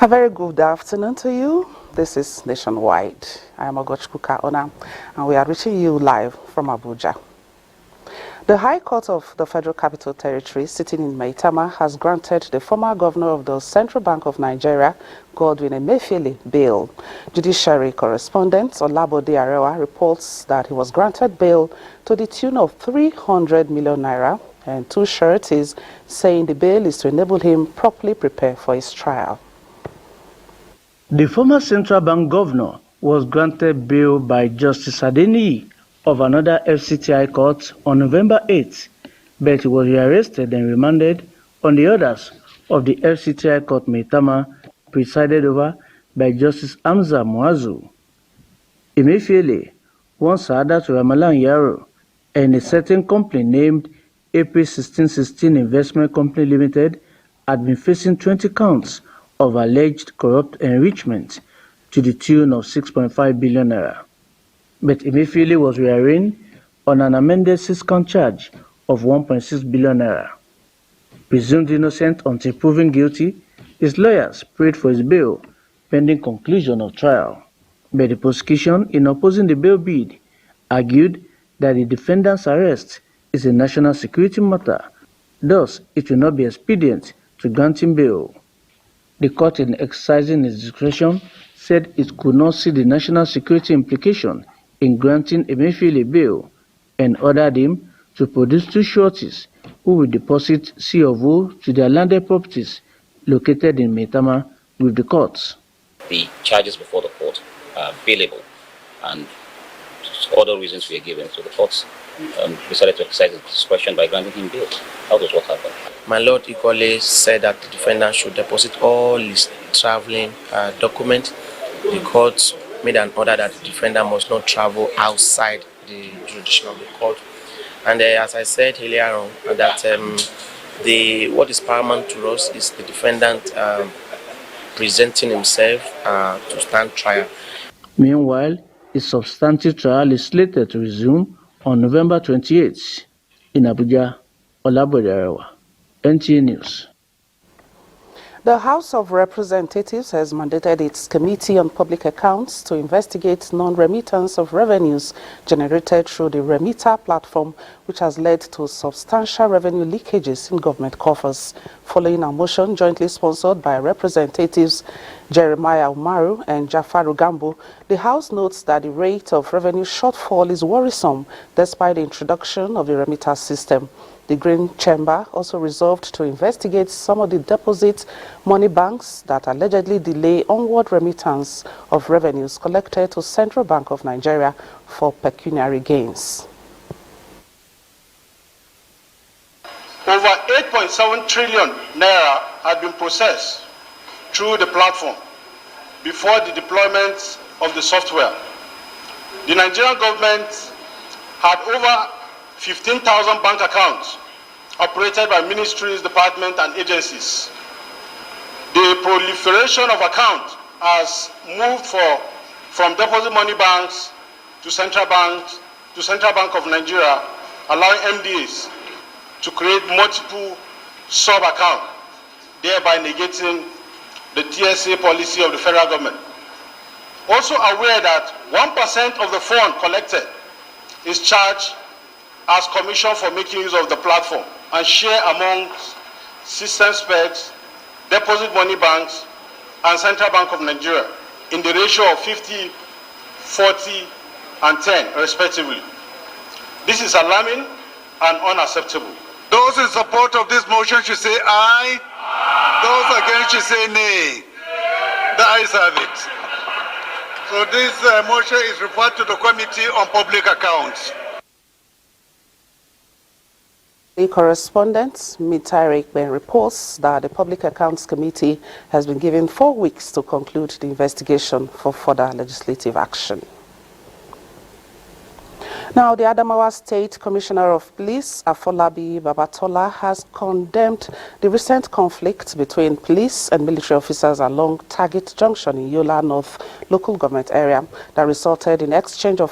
A very good afternoon to you. This is Nationwide. I am Ogochukwuka, Onah, and we are reaching you live from Abuja. The High Court of the Federal Capital Territory, sitting in Maitama, has granted the former governor of the Central Bank of Nigeria, Godwin Emefiele, bail. Judiciary correspondent Olabode Arewa reports that he was granted bail to the tune of 300 million naira, and two sureties saying the bail is to enable him properly prepare for his trial. The former Central Bank governor was granted bail by Justice Adeniyi of another FCTI court on November 8, but he was rearrested and remanded on the orders of the FCTI court Maitama, presided over by Justice Hamza Muazu. Emefiele, one Saadat Ramalan Yaro, and a certain company named April 1616 Investment Company Limited had been facing 20 counts of alleged corrupt enrichment to the tune of 6.5 billion naira. But Emefiele was rearranged on an amended 6-count charge of 1.6 billion naira. Presumed innocent until proven guilty, his lawyers prayed for his bail pending conclusion of trial. But the prosecution, in opposing the bail bid, argued that the defendant's arrest is a national security matter, thus it will not be expedient to grant him bail. The court, in exercising its discretion, said it could not see the national security implication in granting Emefiele bail and ordered him to produce two sureties who will deposit C of O to their landed properties located in Maitama with the courts. The charges before the court are bailable, and other reasons were given to the courts. Decided to exercise its discretion by granting him bail. That was what happened. My lord equally said that the defendant should deposit all his traveling documents. The court made an order that the defendant must not travel outside the jurisdiction of the court. And as I said earlier on, that what is paramount to us is the defendant presenting himself to stand trial. Meanwhile, a substantive trial is slated to resume on November 28 in Abuja. Olabode Arewa, NTA News. The House of Representatives has mandated its Committee on Public Accounts to investigate non-remittance of revenues generated through the Remitter platform, which has led to substantial revenue leakages in government coffers. Following a motion jointly sponsored by Representatives Jeremiah Umaru and Jafaru Gambo, the House notes that the rate of revenue shortfall is worrisome despite the introduction of the Remitter system. The Green Chamber also resolved to investigate some of the deposit money banks that allegedly delay onward remittance of revenues collected to Central Bank of Nigeria for pecuniary gains. Over 8.7 trillion naira had been processed through the platform before the deployment of the software. The Nigerian government had over 15,000 bank accounts operated by ministries, departments, and agencies. The proliferation of accounts has moved from deposit money banks to Central Bank of Nigeria, allowing MDAs to create multiple sub-accounts, thereby negating the TSA policy of the federal government. Also aware that 1% of the fund collected is charged as commission for making use of the platform and share among system specs, deposit money banks, and Central Bank of Nigeria in the ratio of 50, 40, and 10 respectively. This is alarming and unacceptable. Those in support of this motion should say aye. Those against should say nay. The ayes have it. So this motion is referred to the Committee on Public Accounts. The correspondent, Mitarik Ben, reports that the Public Accounts Committee has been given 4 weeks to conclude the investigation for further legislative action. Now, the Adamawa State Commissioner of Police, Afolabi Babatola, has condemned the recent conflict between police and military officers along Target Junction in Yola North local government area that resulted in exchange of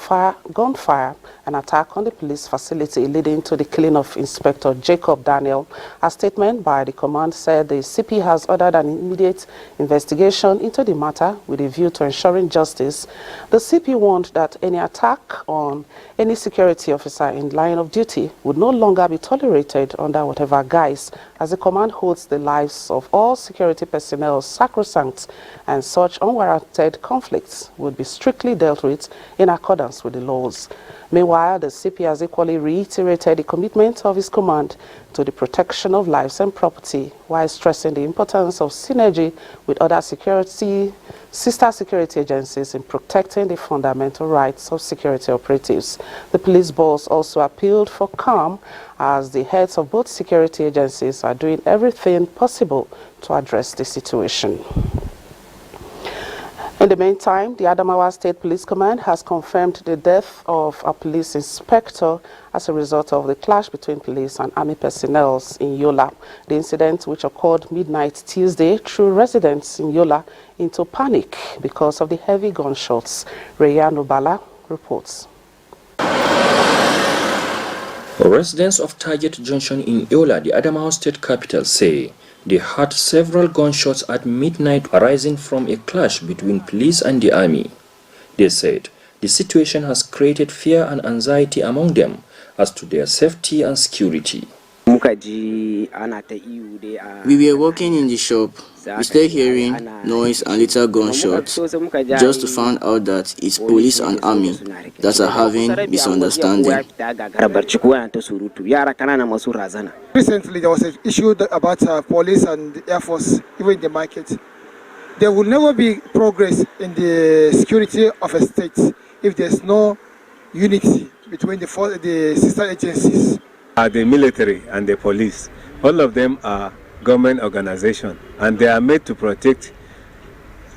gunfire, and attack on the police facility, leading to the killing of Inspector Jacob Daniel. A statement by the command said the CP has ordered an immediate investigation into the matter with a view to ensuring justice. The CP warned that any attack on any security officer in line of duty would no longer be tolerated under whatever guise, as the command holds the lives of all security personnel sacrosanct, and such unwarranted conflicts would be strictly dealt with in accordance with the laws. Meanwhile, the CP has equally reiterated the commitment of his command to the protection of lives and property, while stressing the importance of synergy with other sister security agencies in protecting the fundamental rights of security operatives. The police boss also appealed for calm, as the heads of both security agencies are doing everything possible to address the situation. In the meantime, the Adamawa State Police Command has confirmed the death of a police inspector as a result of the clash between police and army personnel in Yola. The incident, which occurred midnight Tuesday, threw residents in Yola into panic because of the heavy gunshots. Rayano Bala reports. Residents of Target Junction in Yola, the Adamawa State capital, say they heard several gunshots at midnight arising from a clash between police and the army. They said the situation has created fear and anxiety among them as to their safety and security. We were working in the shop. We started hearing noise and little gunshots, just to find out that it's police and army that are having misunderstanding. Recently, there was an issue about police and the Air Force, even in the market. There will never be progress in the security of a state if there's no unity between the sister agencies. The military and the police, all of them are government organizations, and they are made to protect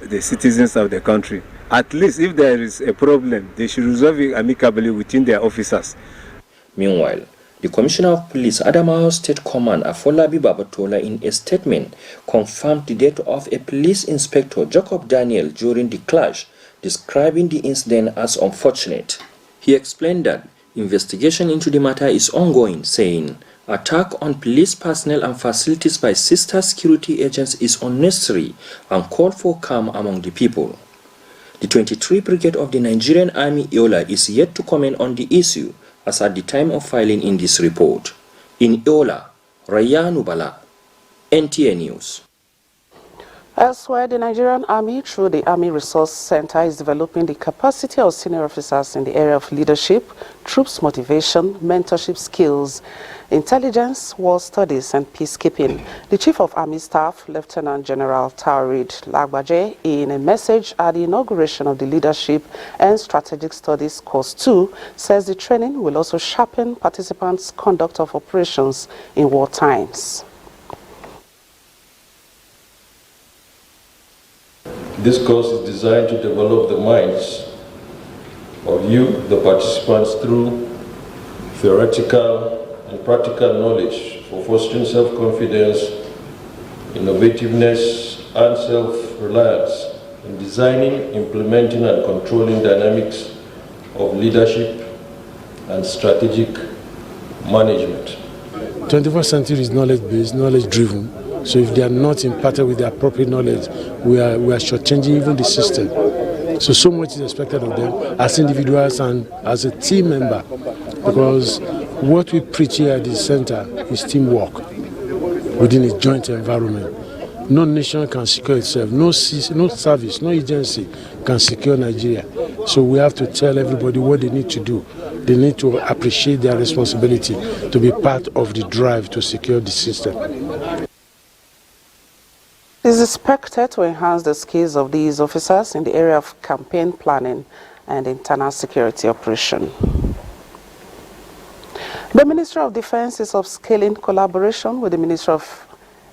the citizens of the country. At least if there is a problem, they should resolve it amicably within their officers. Meanwhile, the Commissioner of Police, Adamawa State Command, Afolabi Babatola, in a statement confirmed the death of a police inspector, Jacob Daniel, during the clash, describing the incident as unfortunate. He explained that investigation into the matter is ongoing, saying attack on police personnel and facilities by sister security agents is unnecessary and called for calm among the people. The 23 Brigade of the Nigerian Army Yola is yet to comment on the issue as at the time of filing in this report. In Yola, Rayanu Bala, NTA News. Elsewhere, the Nigerian Army, through the Army Resource Center, is developing the capacity of senior officers in the area of leadership, troops motivation, mentorship skills, intelligence, war studies, and peacekeeping. The Chief of Army Staff, Lieutenant General Tawarid Lagbaje, in a message at the inauguration of the Leadership and Strategic Studies Course 2, says the training will also sharpen participants' conduct of operations in war times. This course is designed to develop the minds of you, the participants, through theoretical and practical knowledge for fostering self-confidence, innovativeness, and self-reliance in designing, implementing, and controlling dynamics of leadership and strategic management. 21st century is knowledge-based, knowledge-driven. So if they are not imparted with the appropriate knowledge, we are shortchanging even the system. So much is expected of them as individuals and as a team member, because what we preach here at the center is teamwork within a joint environment. No nation can secure itself, no service, no agency can secure Nigeria. So we have to tell everybody what they need to do. They need to appreciate their responsibility to be part of the drive to secure the system. It is expected to enhance the skills of these officers in the area of campaign planning and internal security operation. The Ministry of Defense is upscaling collaboration with the Ministry of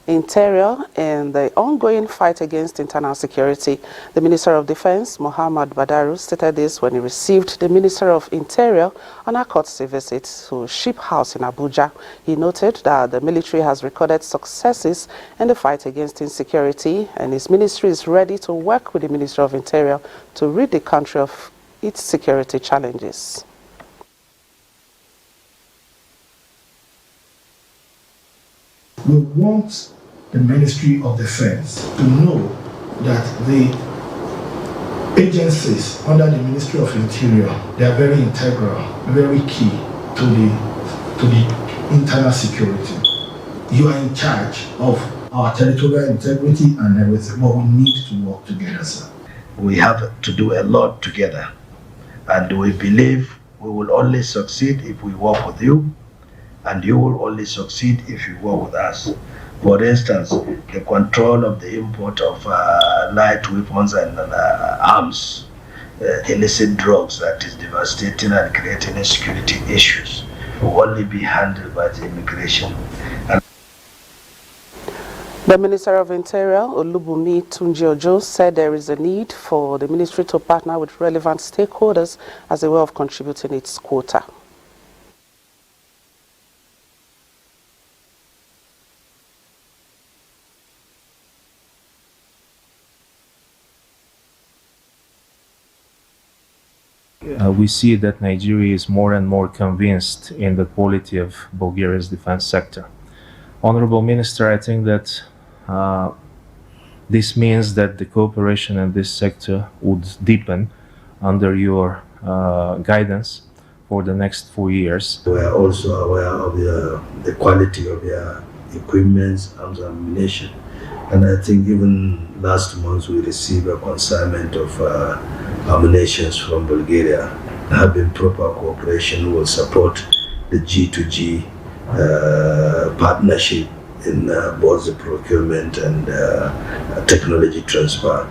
Interior in the ongoing fight against internal security. The Minister of Defense, Muhammad Badaru, stated this when he received the Minister of Interior on a courtesy visit to Ship House in Abuja. He noted that the military has recorded successes in the fight against insecurity, and his ministry is ready to work with the Minister of Interior to rid the country of its security challenges. We want the Ministry of Defense to know that the agencies under the Ministry of Interior, they are very integral, very key to the internal security. You are in charge of our territorial integrity and everything, but we need to work together, sir. We have to do a lot together, and we believe we will only succeed if we work with you, and you will only succeed if you work with us. For instance, the control of the import of light weapons and arms, illicit drugs that is devastating and creating insecurity issues will only be handled by the immigration. The Minister of Interior, Olubunmi Tunji-Ojo, said there is a need for the ministry to partner with relevant stakeholders as a way of contributing its quota. We see that Nigeria is more and more convinced in the quality of Bulgaria's defense sector. Honorable Minister, I think that this means that the cooperation in this sector would deepen under your guidance for the next 4 years. We are also aware of the quality of their equipment and ammunition. And I think even last month we received a consignment of ammunition from Bulgaria. Having proper cooperation will support the G2G partnership in both the procurement and technology transfer.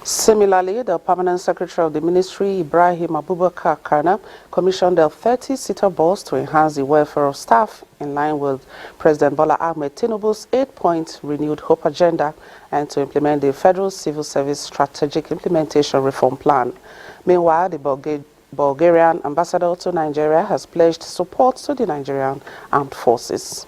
Similarly, the Permanent Secretary of the Ministry, Ibrahim Abubakar Kana, commissioned a 30-seater bus to enhance the welfare of staff in line with President Bola Ahmed Tinubu's 8-point renewed hope agenda and to implement the Federal Civil Service Strategic Implementation Reform Plan. Meanwhile, the Bulgarian ambassador to Nigeria has pledged support to the Nigerian armed forces.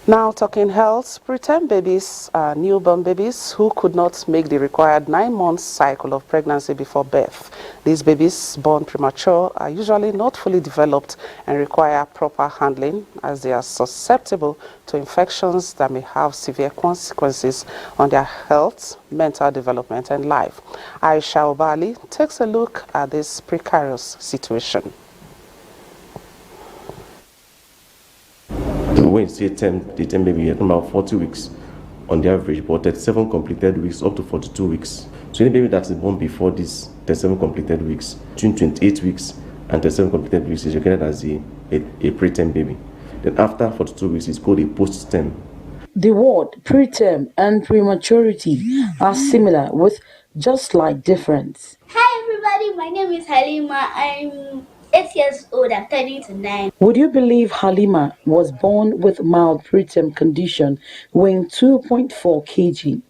Now talking health, preterm babies are newborn babies who could not make the required 9-month cycle of pregnancy before birth. These babies born premature are usually not fully developed and require proper handling as they are susceptible to infections that may have severe consequences on their health, mental development and life. Aisha Obali takes a look at this precarious situation. When you say the term baby, you're talking about 40 weeks on the average, but 37 completed weeks up to 42 weeks. So any baby that is born before this 37 completed weeks, between 28 weeks and 37 completed weeks is regarded as a preterm baby. Then after 42 weeks, it's called a post-term. The word preterm and prematurity are similar with just slight difference. Hi everybody, my name is Halima. I'm 8 years old. I'm turning to 9. Would you believe Halima was born with mild preterm condition, weighing 2.4 kg,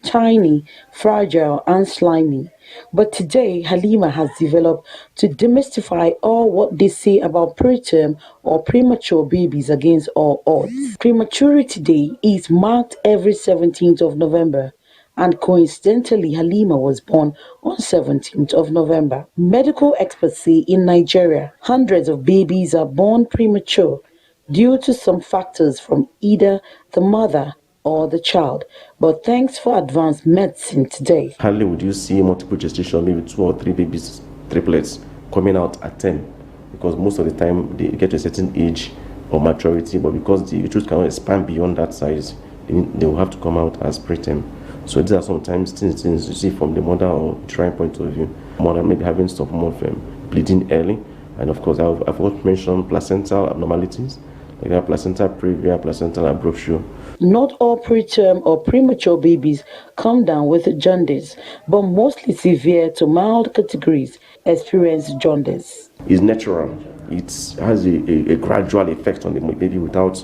tiny, fragile and slimy? But today, Halima has developed to demystify all what they say about preterm or premature babies against all odds. Prematurity Day is marked every 17th of November. And coincidentally, Halima was born on 17th of November. Medical experts say in Nigeria, hundreds of babies are born premature due to some factors from either the mother or the child. But thanks for advanced medicine today. Hardly would you see multiple gestation, maybe 2 or 3 babies, triplets, coming out at 10. Because most of the time they get to a certain age or maturity, but because the uterus cannot expand beyond that size, they will have to come out as preterm. So these are sometimes things you see from the mother or trying point of view. Mother maybe having some form of bleeding early, and of course I've also mentioned placental abnormalities, like placental previa, placental abruptio. Not all preterm or premature babies come down with jaundice, but mostly severe to mild categories experience jaundice. It's natural. It has a gradual effect on the baby without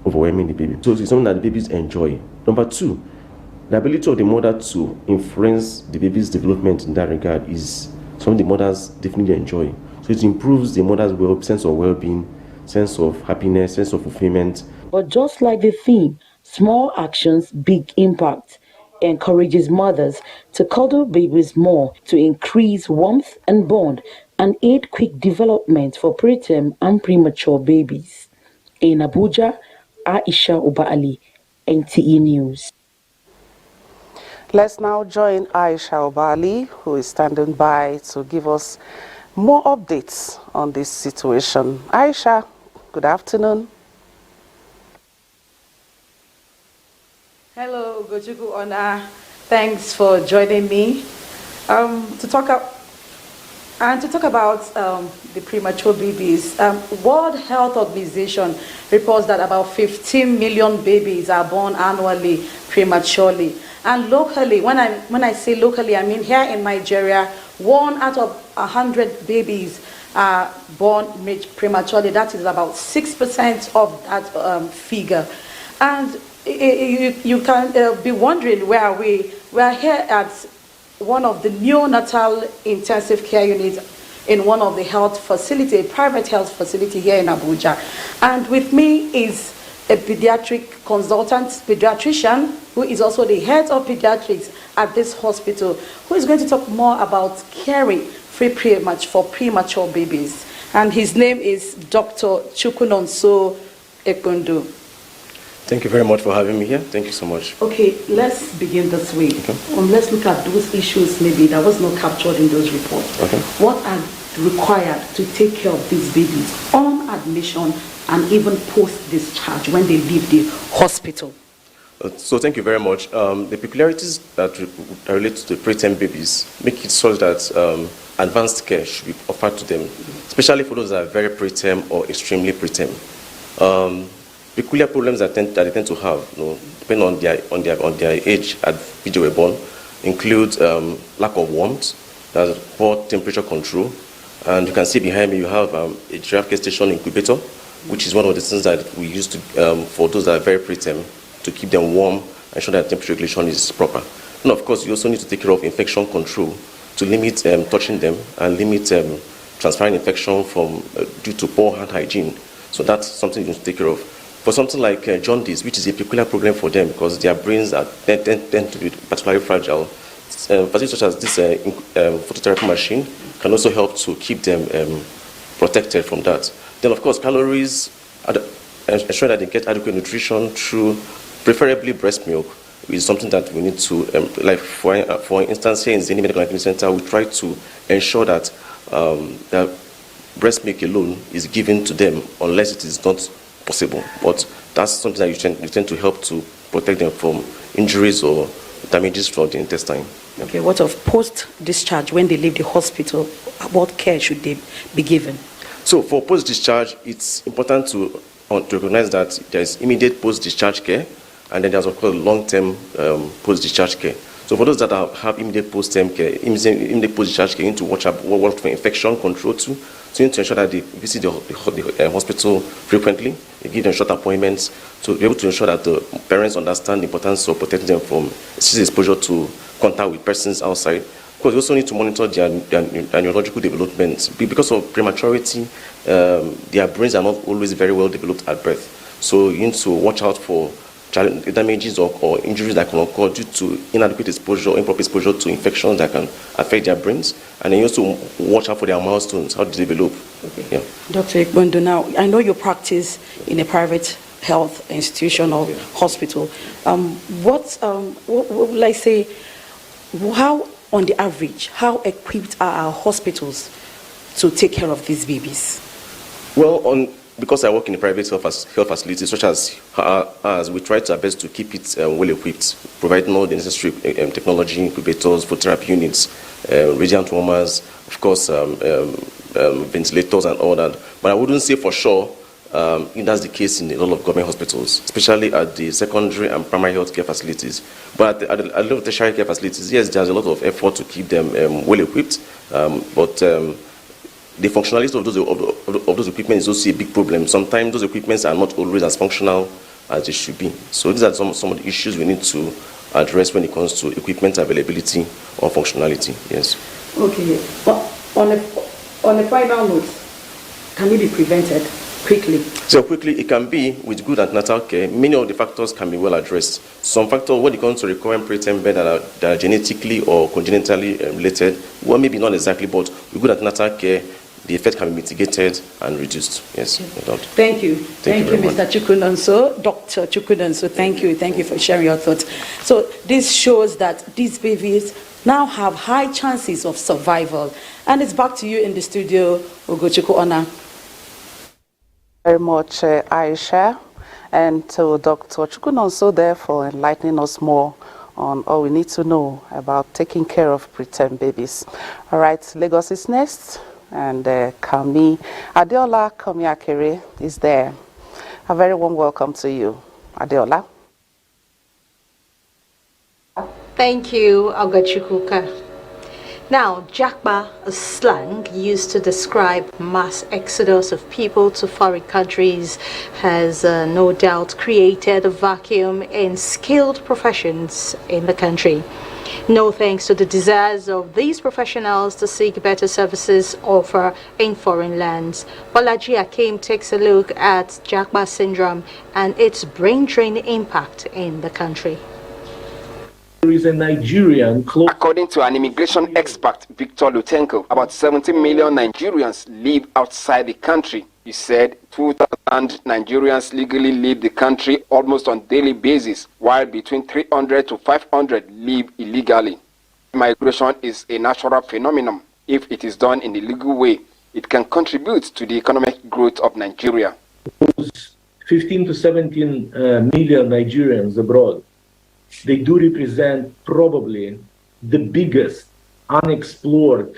overwhelming the baby. So it's something that the babies enjoy. Number two, the ability of the mother to influence the baby's development in that regard is something the mothers definitely enjoy. So it improves the mother's sense of well-being, sense of happiness, sense of fulfillment. But just like the theme, small actions, big impact, encourages mothers to cuddle babies more to increase warmth and bond and aid quick development for preterm and premature babies. In Abuja, Aisha Obaali, NTA News. Let's now join Aisha Obaali, who is standing by to give us more updates on this situation. Aisha, good afternoon. Hello, Ogochukwuka, Onah. Thanks for joining me to talk about the premature babies. World Health Organization reports that about 15 million babies are born annually prematurely. And locally, when I say locally, I mean here in Nigeria, 1 out of 100 babies are born prematurely. That is about 6% of that figure. And you can be wondering where are we? We are here at one of the neonatal intensive care units in one of the health facility, a private health facility here in Abuja. And with me is a pediatric consultant, pediatrician, who is also the head of pediatrics at this hospital, who is going to talk more about caring for premature babies. And his name is Dr. Chukwunonso Ekpondo. Thank you very much for having me here. Thank you so much. Okay, let's begin this way. Okay. Let's look at those issues maybe that was not captured in those reports. Okay. What are required to take care of these babies on admission and even post-discharge when they leave the hospital? So thank you very much. The peculiarities that relate to the preterm babies make it such that advanced care should be offered to them, especially for those that are very preterm or extremely preterm. Peculiar problems that they tend to have, depending on their age at which they were born, include lack of warmth, poor temperature control, and you can see behind me you have a giraffe gestation incubator, which is one of the things that we use to for those that are very preterm to keep them warm and ensure that temperature regulation is proper. And of course, you also need to take care of infection control to limit touching them and limit transferring infection from due to poor hand hygiene. So that's something you need to take care of. For something like jaundice, which is a peculiar problem for them because their brains tend to be particularly fragile, facilities such as this phototherapy machine can also help to keep them protected from that. Then, of course, calories, ensure that they get adequate nutrition through preferably breast milk is something that we need to, like for instance, here in Zeni Medical Academy Center, we try to ensure that that breast milk alone is given to them unless it is not possible. But that's something that you tend to help to protect them from injuries or damages from the intestine. Okay, what of post-discharge when they leave the hospital? What care should they be given? So for post-discharge, it's important to recognize that there is immediate post-discharge care, and then there's of course long-term post-discharge care. So for those that have immediate post-term care, immediate post-discharge care, you need to watch for infection control too. So you need to ensure that they visit the hospital frequently. You give them short appointments to be able to ensure that the parents understand the importance of protecting them from exposure to contact with persons outside. Of course, you also need to monitor their neurological development. Because of prematurity, their brains are not always very well developed at birth. So you need to watch out for damages or injuries that can occur due to inadequate exposure, improper exposure to infections that can affect their brains. And then you also watch out for their milestones, how they develop. Okay. Yeah. Dr. Ekpondo, now, I know you practice in a private health institution or hospital. What will I say, how, on the average, how equipped are our hospitals to take care of these babies? Well, because I work in a private health facility, such as we try to our best to keep it well equipped, providing all the necessary technology, incubators, phototherapy units, radiant warmers, of course, ventilators and all that. But I wouldn't say for sure That's the case in a lot of government hospitals, especially at the secondary and primary health care facilities. But at a lot of tertiary care facilities, yes, there's a lot of effort to keep them well equipped. But the functionality of those equipment is also a big problem. Sometimes those equipments are not always as functional as they should be. So these are some of the issues we need to address when it comes to equipment availability or functionality. Yes. Okay. But on a final note, can it be prevented quickly? So quickly, it can be with good antenatal care. Many of the factors can be well addressed. Some factors, when it comes to recurrent preterm birth that are genetically or congenitally related, well, maybe not exactly, but with good antenatal care, the effect can be mitigated and reduced. Yes, no doubt. Thank you. Thank you, Mr. much. Chukwunonso. Dr. Chukwunonso, thank you. Thank you for sharing your thoughts. So this shows that these babies now have high chances of survival. And it's back to you in the studio, Ogochukwuka Onah. Very much, Aisha, and to Dr. Chukwunonso there for enlightening us more on all we need to know about taking care of preterm babies. All right, Lagos is next, and Kami Adeola Komiakere is there. A very warm welcome to you, Adeola. Thank you, Ogochukwuka. Now, Jakba, a slang used to describe mass exodus of people to foreign countries, has no doubt created a vacuum in skilled professions in the country. No thanks to the desires of these professionals to seek better services offered in foreign lands. Bolaji Akim takes a look at Jakba syndrome and its brain drain impact in the country. There is a Nigerian close. According to an immigration expert, Victor Lutenko, about 70 million Nigerians live outside the country. He said 2,000 Nigerians legally leave the country almost on a daily basis, while between 300 to 500 live illegally. Migration is a natural phenomenon. If it is done in a legal way, it can contribute to the economic growth of Nigeria. 15 to 17 million Nigerians abroad. They do represent probably the biggest unexplored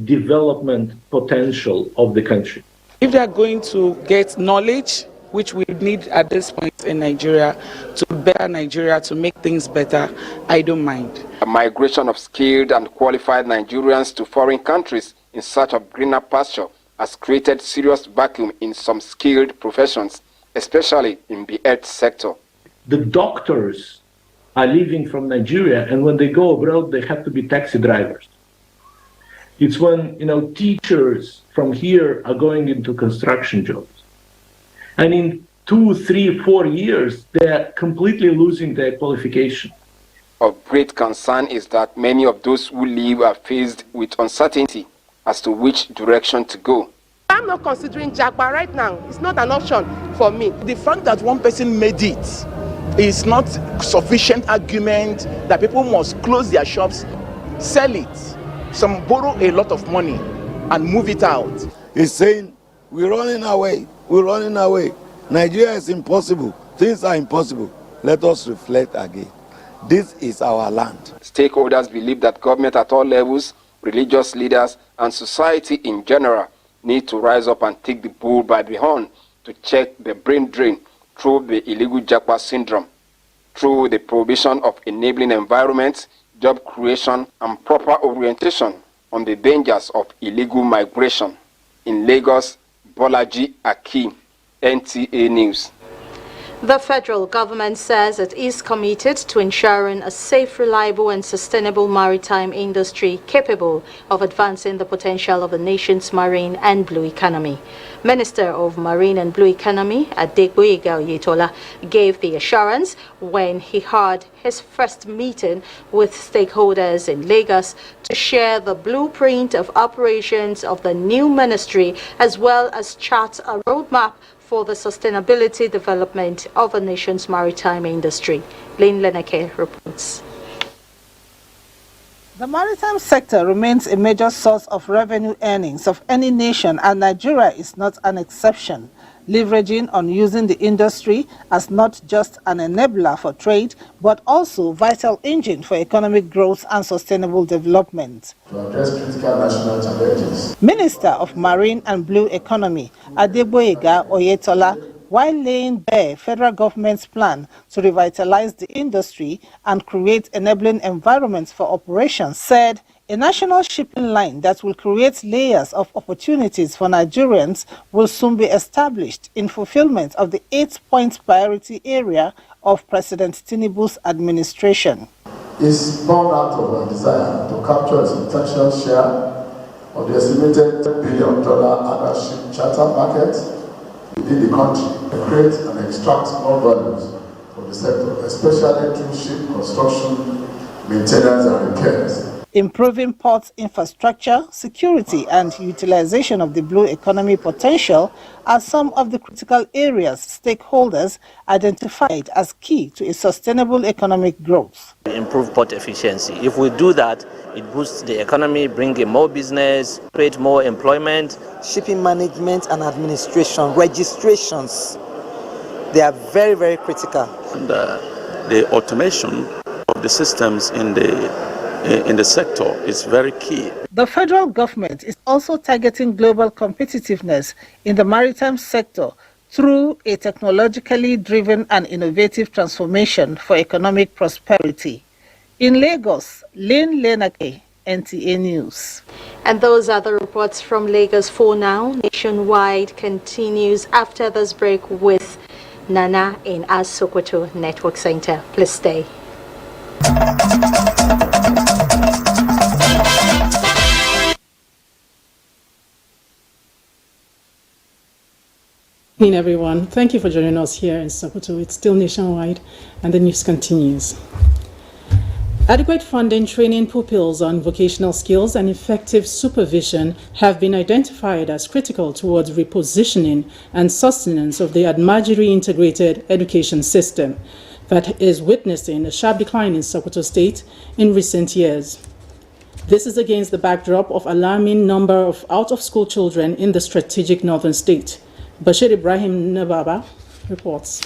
development potential of the country. If they are going to get knowledge, which we need at this point in Nigeria, to better Nigeria, to make things better, I don't mind. A migration of skilled and qualified Nigerians to foreign countries in search of greener pasture has created serious vacuum in some skilled professions, especially in the health sector. The doctors are leaving from Nigeria, and when they go abroad, they have to be taxi drivers. It's when, teachers from here are going into construction jobs. And in 2, 3, 4 years, they're completely losing their qualification. Of great concern is that many of those who leave are faced with uncertainty as to which direction to go. I'm not considering Jakba right now. It's not an option for me. The fact that one person made it is not sufficient argument that people must close their shops, sell it, some borrow a lot of money and move it out. He's saying, we're running away, Nigeria is impossible, things are impossible. Let us reflect again. This is our land. Stakeholders believe that government at all levels, religious leaders, and society in general need to rise up and take the bull by the horn to check the brain drain through the illegal Jakba syndrome, through the provision of enabling environments, job creation, and proper orientation on the dangers of illegal migration. In Lagos, Bolaji Akim, NTA News. The federal government says it is committed to ensuring a safe, reliable and sustainable maritime industry capable of advancing the potential of the nation's marine and blue economy. Minister of Marine and Blue Economy, Adegboyega Oyetola, gave the assurance when he had his first meeting with stakeholders in Lagos to share the blueprint of operations of the new ministry as well as chart a roadmap for the sustainability development of a nation's maritime industry. Lynn Leneke reports. The maritime sector remains a major source of revenue earnings of any nation, and Nigeria is not an exception. leveraging on using the industry as not just an enabler for trade, but also vital engine for economic growth and sustainable development. To address critical national challenges. Minister of Marine and Blue Economy, Adeboyega Oyetola, while laying bare federal government's plan to revitalize the industry and create enabling environments for operations, said a national shipping line that will create layers of opportunities for Nigerians will soon be established in fulfillment of the 8-point priority area of President Tinubu's administration. Is born out of a desire to capture a substantial share of the estimated $1 billion other ship charter market within the country, to create and extract more values from the sector, especially through ship construction, maintenance and repairs. Improving port infrastructure, security and utilization of the blue economy potential are some of the critical areas stakeholders identified as key to a sustainable economic growth. Improve port efficiency. If we do that, it boosts the economy, bring in more business, create more employment. Shipping management and administration, registrations, they are very, very critical. And, the automation of the systems in the sector is very key. The federal government is also targeting global competitiveness in the maritime sector through a technologically driven and innovative transformation for economic prosperity. In Lagos, Lane Lenake, NTA News. And those are the reports from Lagos for now. Nationwide continues after this break with Nana in our Sokoto Network Center. Please stay. Good evening, everyone. Thank you for joining us here in Sokoto. It's still nationwide, and the news continues. Adequate funding, training pupils on vocational skills, and effective supervision have been identified as critical towards repositioning and sustenance of the Adamawa integrated education system that is witnessing a sharp decline in Sokoto State in recent years. This is against the backdrop of alarming number of out-of-school children in the strategic northern state. Bashir Ibrahim Nababa reports.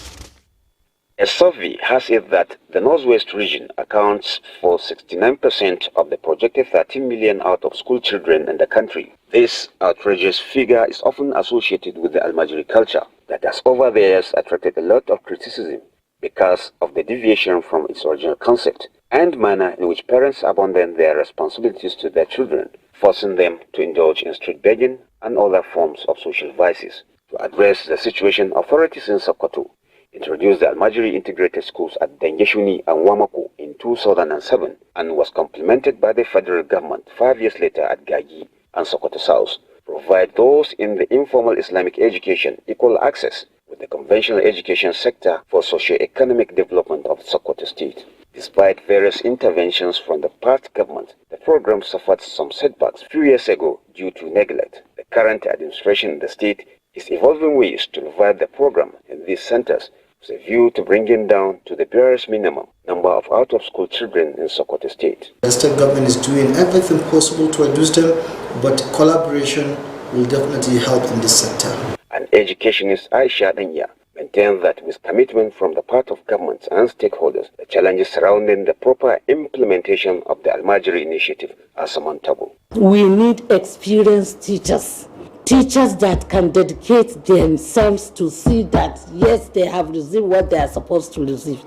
A survey has it that the Northwest region accounts for 69% of the projected 13 million out-of-school children in the country. This outrageous figure is often associated with the Almajiri culture that has over the years attracted a lot of criticism because of the deviation from its original concept and manner in which parents abandon their responsibilities to their children, forcing them to indulge in street begging and other forms of social vices. To address the situation, authorities in Sokoto introduced the Almajiri integrated schools at Dengeshuni and Wamako in 2007 and was complemented by the federal government 5 years later at Gagi and Sokoto South, provide those in the informal Islamic education equal access with the conventional education sector for socio-economic development of Sokoto State. Despite various interventions from the past government, the program suffered some setbacks a few years ago due to neglect. The current administration in the state is evolving ways to revive the program in these centers with a view to bringing down to the barest minimum number of out-of-school children in Sokoto State. The state government is doing everything possible to reduce them, but collaboration will definitely help in this sector. And educationist Aisha Danya maintains that with commitment from the part of governments and stakeholders, the challenges surrounding the proper implementation of the Almajiri initiative are surmountable. We need experienced teachers. Teachers that can dedicate themselves to see that, yes, they have received what they are supposed to receive.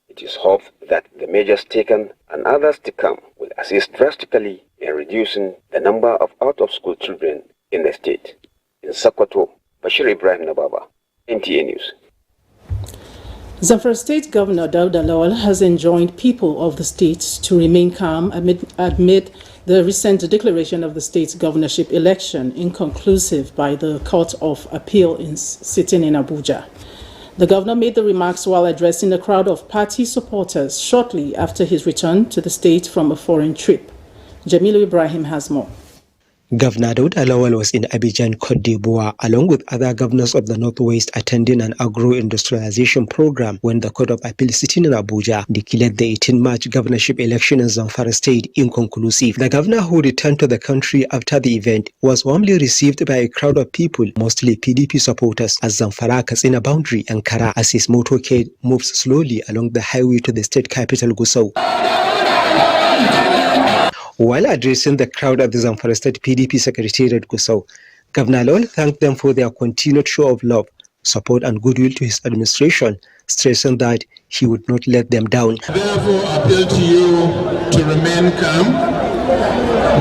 It is hoped that the measures taken and others to come will assist drastically in reducing the number of out-of-school children in the state. In Sokoto, Bashir Ibrahim Nababa, NTA News. Zamfara State Governor Dauda Lawal has enjoined people of the state to remain calm amid the recent declaration of the state's governorship election inconclusive by the Court of Appeal sitting in Abuja. The governor made the remarks while addressing a crowd of party supporters shortly after his return to the state from a foreign trip. Jamilu Ibrahim has more. Governor Dauda Lawal was in Abidjan, Côte d'Ivoire, along with other governors of the Northwest attending an agro-industrialization program when the Court of Appeal sitting in Abuja declared the 18 March governorship election in Zamfara state inconclusive. The governor, who returned to the country after the event, was warmly received by a crowd of people, mostly PDP supporters, as Zamfara Katsina boundary Ankara, as his motorcade moves slowly along the highway to the state capital Gusau. While addressing the crowd at the Zamfara State PDP Secretariat Gusau, Governor Lawal thanked them for their continued show of love, support and goodwill to his administration, stressing that he would not let them down. I therefore appeal to you to remain calm.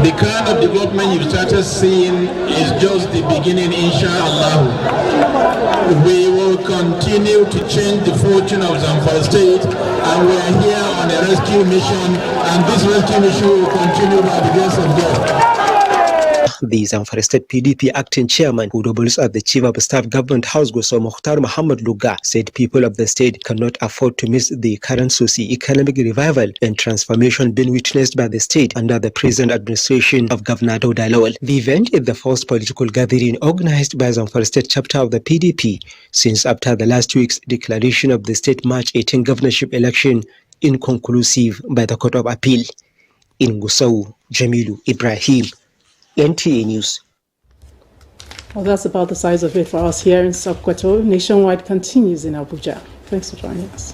The kind of development you've started seeing is just the beginning, inshallah. We will continue to change the fortune of Zamfara State, and we are here on a rescue mission, and this rescue mission will continue by the grace of God. The Zamfara State PDP acting chairman, who doubles as the chief of staff government house, Gusau Mukhtar Muhammad Luga, said people of the state cannot afford to miss the current socio-economic revival and transformation being witnessed by the state under the present administration of Governor Dauda Lawal. The event is the first political gathering organized by Zamfara State chapter of the PDP since after the last week's declaration of the state March 18 governorship election inconclusive by the Court of Appeal. In Gusau, Jamilu Ibrahim, NTA News. Well, that's about the size of it for us here in Sokoto. Nationwide continues in Abuja. Thanks for joining us.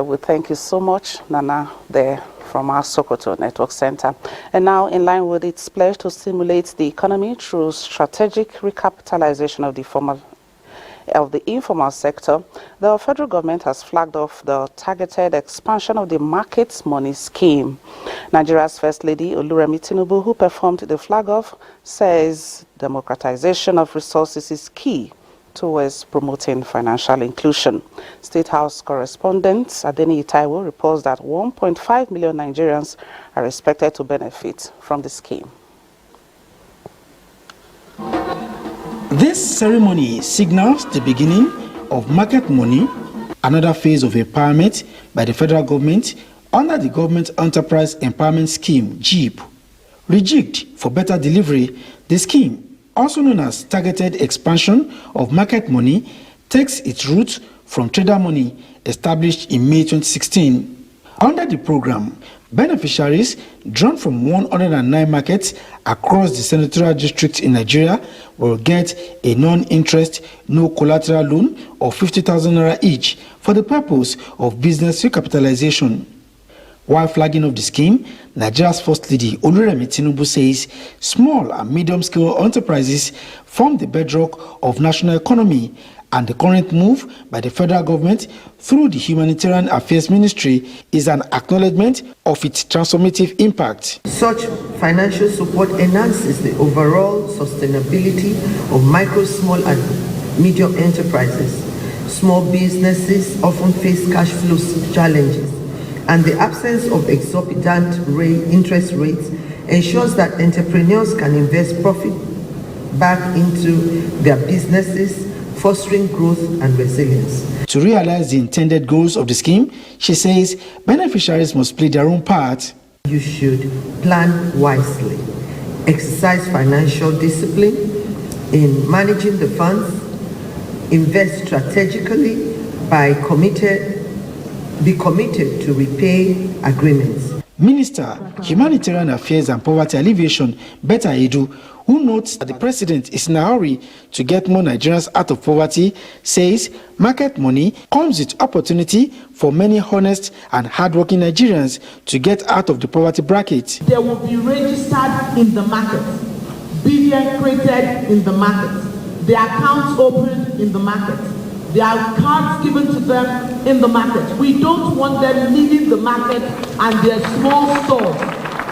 We thank you so much, Nana, there from our Sokoto Network Center. And now, in line with its pledge to stimulate the economy through strategic recapitalization of the informal sector, the federal government has flagged off the targeted expansion of the market money scheme. Nigeria's First Lady Oluremi Tinubu, who performed the flag off, says democratization of resources is key towards promoting financial inclusion. State House correspondent Adeni Itaiwo reports that 1.5 million Nigerians are expected to benefit from the scheme. This ceremony signals the beginning of market money, another phase of empowerment by the federal government under the Government Enterprise Empowerment Scheme, GEEP. Rejigged for better delivery, the scheme, also known as Targeted Expansion of Market Money, takes its roots from trader money established in May 2016. Under the program, beneficiaries drawn from 109 markets across the senatorial districts in Nigeria will get a non-interest, no collateral loan of 50,000 naira each for the purpose of business recapitalization. While flagging of the scheme, Nigeria's First Lady Oluremi Tinubu says small and medium-scale enterprises form the bedrock of national economy, and the current move by the federal government through the Humanitarian Affairs Ministry is an acknowledgement of its transformative impact. Such financial support enhances the overall sustainability of micro, small and medium enterprises. Small businesses often face cash flow challenges, and the absence of exorbitant interest rates ensures that entrepreneurs can invest profit back into their businesses, fostering growth and resilience. To realize the intended goals of the scheme, she says beneficiaries must play their own part. You should plan wisely, exercise financial discipline in managing the funds, invest strategically, be committed to repay agreements. Minister, Humanitarian Affairs and Poverty Alleviation, Betta Edu, who notes that the president is in a hurry to get more Nigerians out of poverty, says market money comes with opportunity for many honest and hardworking Nigerians to get out of the poverty bracket. They will be registered in the market, BVN created in the market, their accounts opened in the market, their cards given to them in the market. We don't want them leaving the market and their small stores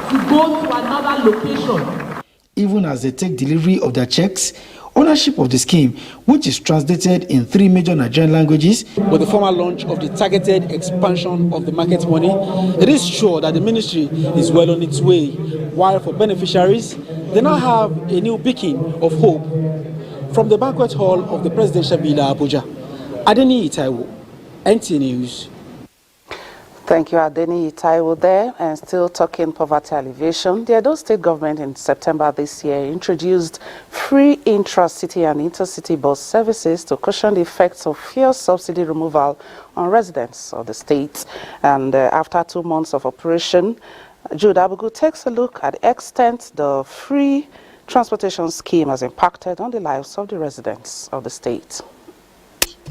to go to another location. Even as they take delivery of their checks, ownership of the scheme, which is translated in 3 major Nigerian languages. With the formal launch of the targeted expansion of the market money, it is sure that the ministry is well on its way, while for beneficiaries, they now have a new beacon of hope. From the banquet hall of the Presidential Villa, Abuja, Adeni Itaiwo, NTA News. Thank you, Adeni Itaiwo there. And still talking poverty alleviation, the Edo State government in September this year introduced free intra-city and intercity bus services to cushion the effects of fuel subsidy removal on residents of the state. And after 2 months of operation, Jude Abugu takes a look at the extent the free transportation scheme has impacted on the lives of the residents of the state.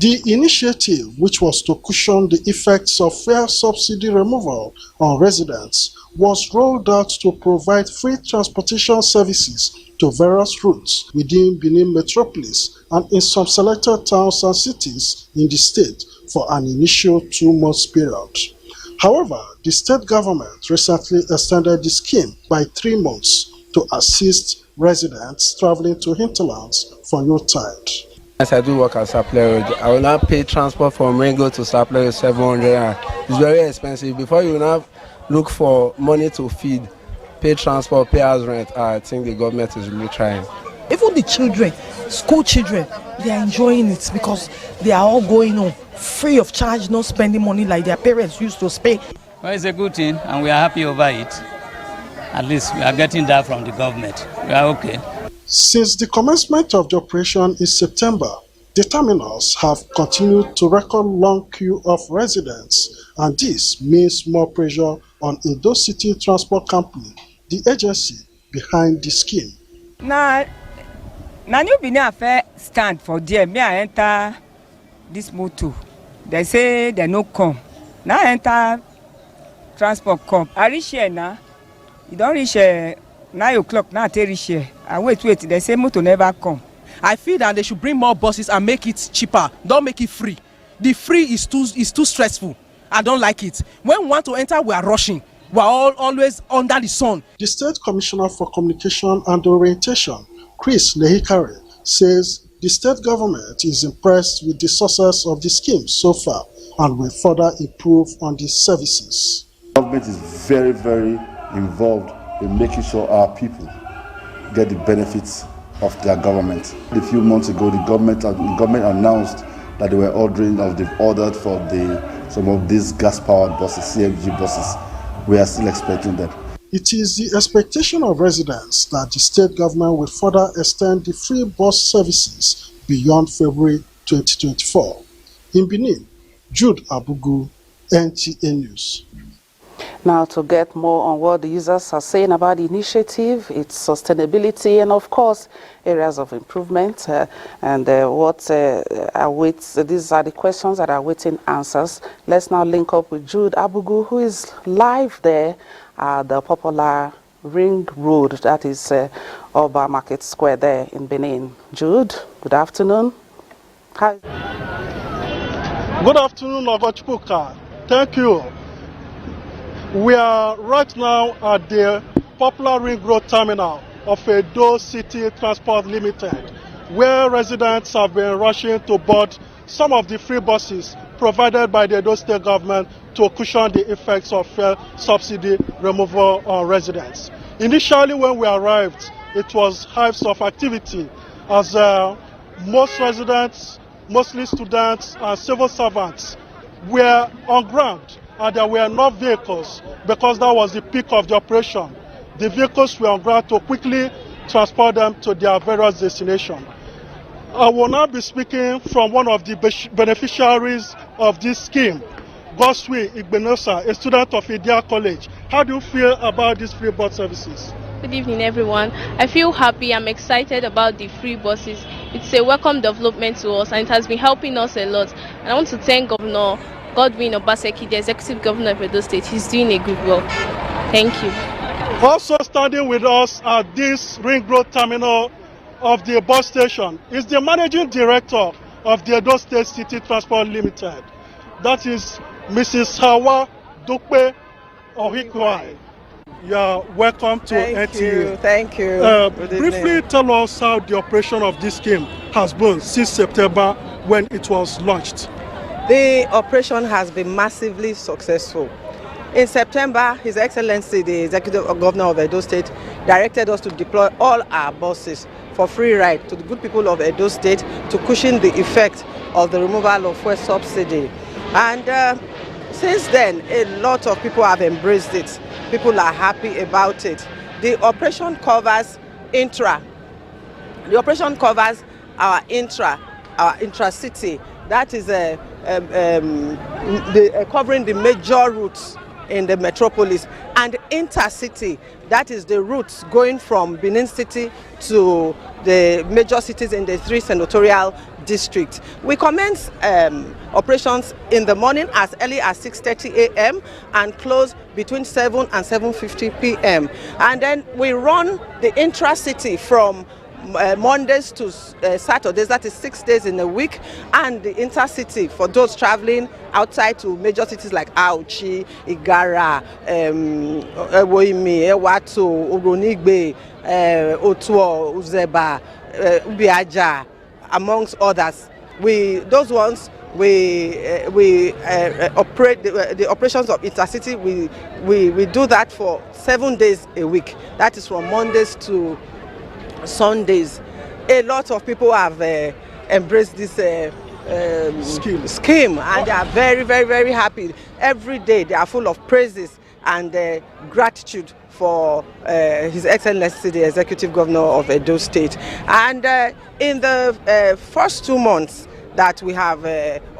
The initiative, which was to cushion the effects of fuel subsidy removal on residents, was rolled out to provide free transportation services to various routes within Benin metropolis and in some selected towns and cities in the state for an initial 2 months period. However, the state government recently extended the scheme by 3 months to assist residents traveling to hinterlands for Yuletide. As I do work as Sapler, I will now pay transport from Ringo to Sapler 700. It's very expensive. Before you now look for money to feed, pay transport, pay house rent, I think the government is really trying. Even the children, school children, they are enjoying it because they are all going home free of charge, not spending money like their parents used to spend. Well, it's a good thing and we are happy over it. At least we are getting that from the government. We are okay. Since the commencement of the operation in September, the terminals have continued to record long queue of residents, and this means more pressure on Edo City Transport Company, the agency behind the scheme. Now you been a fair stand for there. Me I enter this motor. They say they no come. Now I enter transport come. I reach here now. You don't reach 9 o'clock. Now I reach here. I wait. They say motor never come. I feel that they should bring more buses and make it cheaper. Don't make it free. The free is too stressful. I don't like it. When we want to enter, we are rushing. We are always under the sun. The State Commissioner for Communication and Orientation, Chris Lehikare, says the state government is impressed with the success of the scheme so far and will further improve on the services. The government is very, very involved in making sure our people get the benefits of their government. A few months ago, the government announced that they were they've ordered for some of these gas-powered buses, CNG buses. We are still expecting them. It is the expectation of residents that the state government will further extend the free bus services beyond February 2024. In Benin, Jude Abugu, NTA News. Now, to get more on what the users are saying about the initiative, its sustainability, and of course, areas of improvement, and what awaits, these are the questions that are awaiting answers. Let's now link up with Jude Abugu, who is live there at the popular Ring Road, that is Oba Market Square there in Benin. Jude, good afternoon. Hi. Good afternoon, Ogochukwuka. Thank you. We are right now at the popular Ring Road terminal of Edo City Transport Limited, where residents have been rushing to board some of the free buses provided by the Edo State government to cushion the effects of fuel subsidy removal on residents. Initially, when we arrived, it was hives of activity as most residents, mostly students and civil servants, were on ground. And there were no vehicles because that was the peak of the operation. The vehicles were on ground to quickly transport them to their various destinations. I will now be speaking from one of the beneficiaries of this scheme, Goswe Igbenosa, a student of Idia College. How do you feel about these free bus services? Good evening, everyone. I feel happy. I'm excited about the free buses. It's a welcome development to us, and it has been helping us a lot. And I want to thank Governor Godwin Obaseki, the executive governor of Edo State. He's doing a good work. Thank you. Also standing with us at this Ring Road terminal of the bus station is the managing director of the Edo State City Transport Limited. That is Mrs. Hawa Dokpe Ohikwai. You are welcome to NTA. Thank you. Briefly tell us how the operation of this scheme has been since September when it was launched. The operation has been massively successful. In September, His Excellency, the Executive Governor of Edo State, directed us to deploy all our buses for free ride to the good people of Edo State to cushion the effect of the removal of fuel subsidy. And Since then, a lot of people have embraced it. People are happy about it. The operation covers intra. The operation covers our intra-city. That is covering the major routes in the metropolis, and intercity, that is the routes going from Benin City to the major cities in the 3 senatorial districts. We commence operations in the morning as early as 6:30 a.m. and close between 7 and 7:50 p.m. And then we run the intra-city from Mondays to Saturdays, that is 6 days in a week, and the intercity for those traveling outside to major cities like Auchi, Igara, Ewoimi, Ewatu, Oronigbe, Otuo, Uzeba, Ubiaja, amongst others. Those ones we operate the operations of intercity. We do that for 7 days a week. That is from Mondays to Sundays. A lot of people have embraced this scheme, and they are very, very, very happy. Every day they are full of praises and gratitude for His Excellency, the Executive Governor of Edo State. And in the first 2 months that we have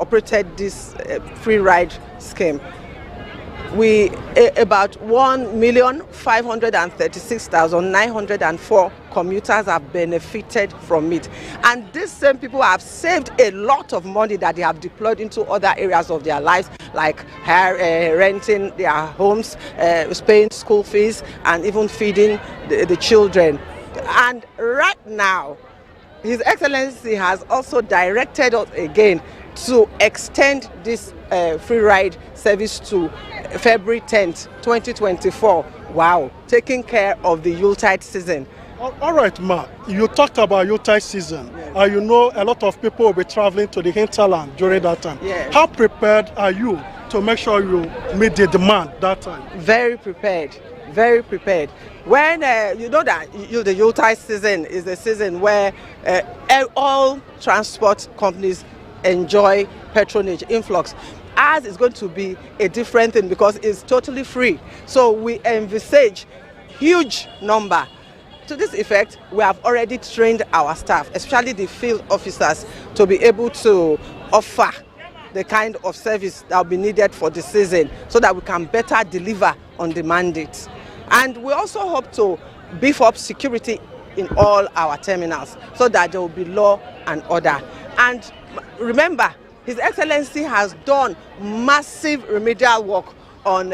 operated this free ride scheme, about 1,536,904 commuters have benefited from it, and these same people have saved a lot of money that they have deployed into other areas of their lives, like renting their homes, paying school fees, and even feeding the children. And right now, His Excellency has also directed us again to extend this free ride service to February 10th, 2024. Wow, taking care of the Yuletide season. All right, Ma, you talked about Yuletide season. Yes. You know a lot of people will be traveling to the hinterland during that time. Yes. How prepared are you to make sure you meet the demand that time? Very prepared, very prepared. When you know that the Yuletide season is the season where all transport companies enjoy patronage influx. Ours is going to be a different thing because it's totally free. So we envisage huge number. To this effect, we have already trained our staff, especially the field officers, to be able to offer the kind of service that will be needed for the season so that we can better deliver on the mandate. And we also hope to beef up security in all our terminals so that there will be law and order. And remember, His Excellency has done massive remedial work on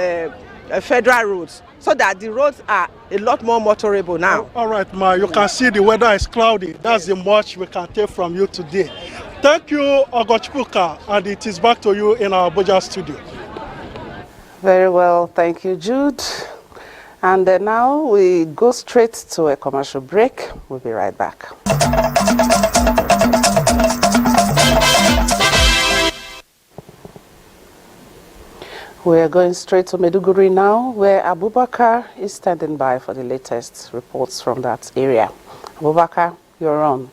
federal roads so that the roads are a lot more motorable now. All right, Ma, you can see the weather is cloudy. That's the much we can take from you today. Thank you, Ogochukwuka, and it is back to you in our Abuja studio. Very well, thank you, Jude. And now we go straight to a commercial break. We'll be right back. We are going straight to Maiduguri now, where Abubakar is standing by for the latest reports from that area. Abubakar, you're on.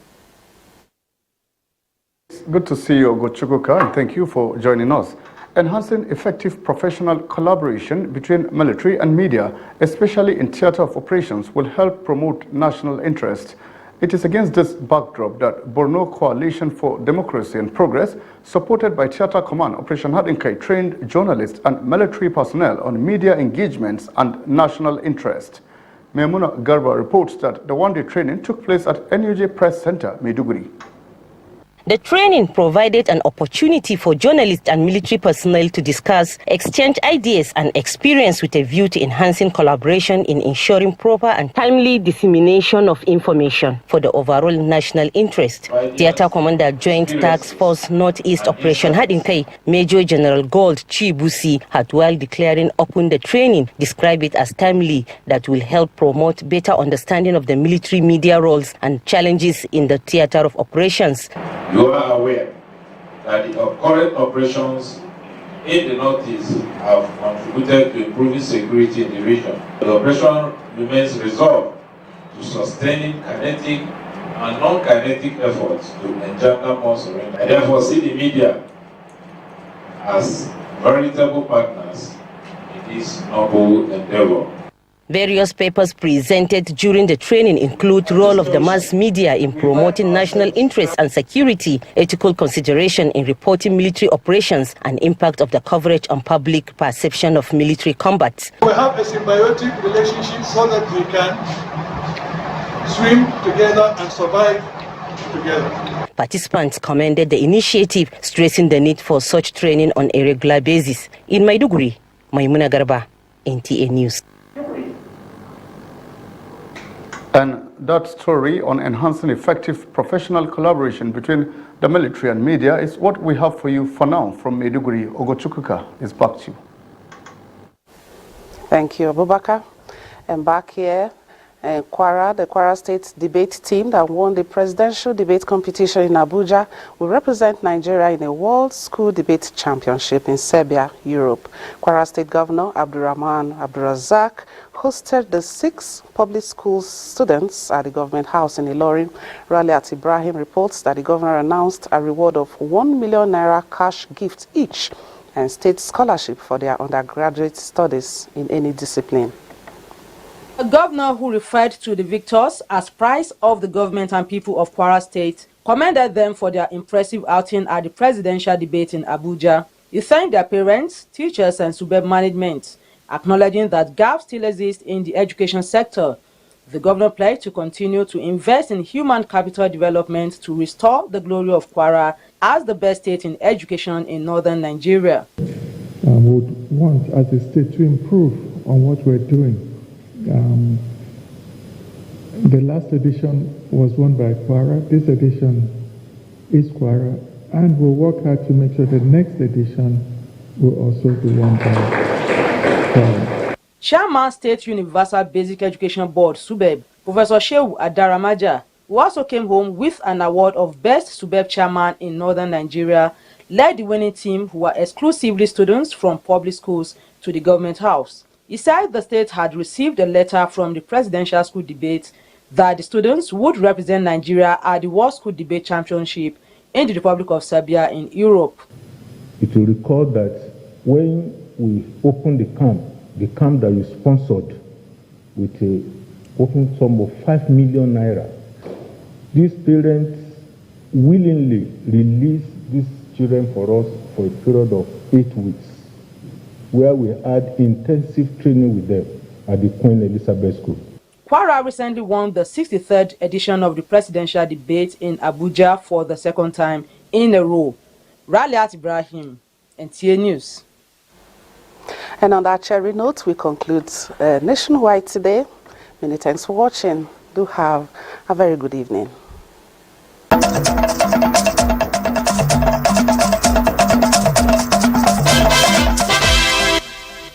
Good to see you, Ogochukwuka, and thank you for joining us. Enhancing effective professional collaboration between military and media, especially in theater of operations, will help promote national interest. It is against this backdrop that Borno Coalition for Democracy and Progress, supported by Theater Command Operation Hadinkai, trained journalists and military personnel on media engagements and national interest. Maimuna Garba reports that the one-day training took place at NUJ Press Center, Maiduguri. The training provided an opportunity for journalists and military personnel to discuss, exchange ideas and experience with a view to enhancing collaboration in ensuring proper and timely dissemination of information for the overall national interest. Theater Commander Joint Task Force Northeast Operation Hadinkai, Major General Gold Chibusi, had, while declaring open the training, described it as timely that will help promote better understanding of the military media roles and challenges in the theater of operations. You are aware that the current operations in the Northeast have contributed to improving security in the region. The operation remains resolved to sustaining kinetic and non-kinetic efforts to engender more surrender. I therefore see the media as veritable partners in this noble endeavor. Various papers presented during the training include role of the mass media in promoting national interest and security, ethical consideration in reporting military operations, and impact of the coverage on public perception of military combat. We have a symbiotic relationship so that we can swim together and survive together. Participants commended the initiative, stressing the need for such training on a regular basis. In Maiduguri, Maimuna Garba, NTA News. And that story on enhancing effective professional collaboration between the military and media is what we have for you for now. From Maiduguri, Ogochukwuka is back to you. Thank you, Abubakar. And back here, the Kwara State debate team that won the presidential debate competition in Abuja will represent Nigeria in a World School Debate Championship in Serbia, Europe. Kwara State Governor Abdurrahman Abdurazak hosted the 6 public school students at the government house in Ilorin. Raliat Ibrahim reports that the governor announced a reward of 1 million naira cash gift each and state scholarship for their undergraduate studies in any discipline. A governor who referred to the victors as prize of the government and people of Kwara State commended them for their impressive outing at the presidential debate in Abuja. He thanked their parents, teachers and SUBEB management, acknowledging that gaps still exist in the education sector. The governor pledged to continue to invest in human capital development to restore the glory of Kwara as the best state in education in northern Nigeria. I would want as a state to improve on what we're doing. The last edition was won by Kwara. This edition is Kwara, and we'll work hard to make sure the next edition will also be won by Kwara. Chairman State Universal Basic Education Board, SUBEB, Professor Shehu Adaramaja, who also came home with an award of Best SUBEB Chairman in Northern Nigeria, led the winning team, who were exclusively students from public schools, to the government house. He said the state had received a letter from the presidential school debate that the students would represent Nigeria at the World School Debate Championship in the Republic of Serbia in Europe. It will recall that when we opened the camp that you sponsored with an open sum of 5 million naira, these parents willingly released these children for us for a period of 8 weeks, where we had intensive training with them at the Queen Elizabeth School. Kwara recently won the 63rd edition of the presidential debate in Abuja for the second time in a row. Raliat Ibrahim, NTA News. And on that cherry note, we conclude Nationwide today. Many thanks for watching. Do have a very good evening.